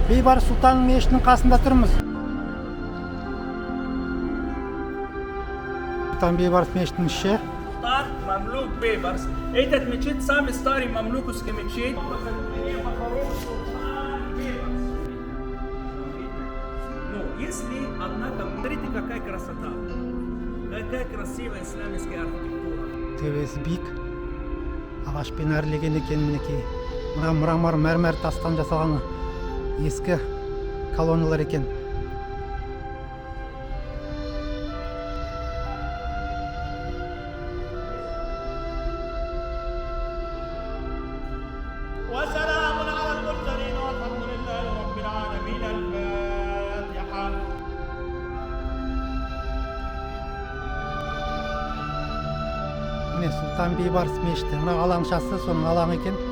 Бейбарыс Сұлтан мешітінің қасында тұрмыз. Сұлтан Бейбарыс мешітінің іші. Султан мамлук Бейбарс. Этот мечеть самый старый мамлукский мечеть. Ну, если, однако, смотрите, какая красота. Какая красивая исламская архитектура. Төбесі биік. Ағашпен әрлеген екен мінекей. Мрамор мәрмәр тастан жасалған ескі колонналар екен. وسلام على المرسلين والحمد لله رب العالمين. الفاتحة. Міне Сұлтан Бейбарыс мешіті. Мына алаңшасы соның алаңы екен.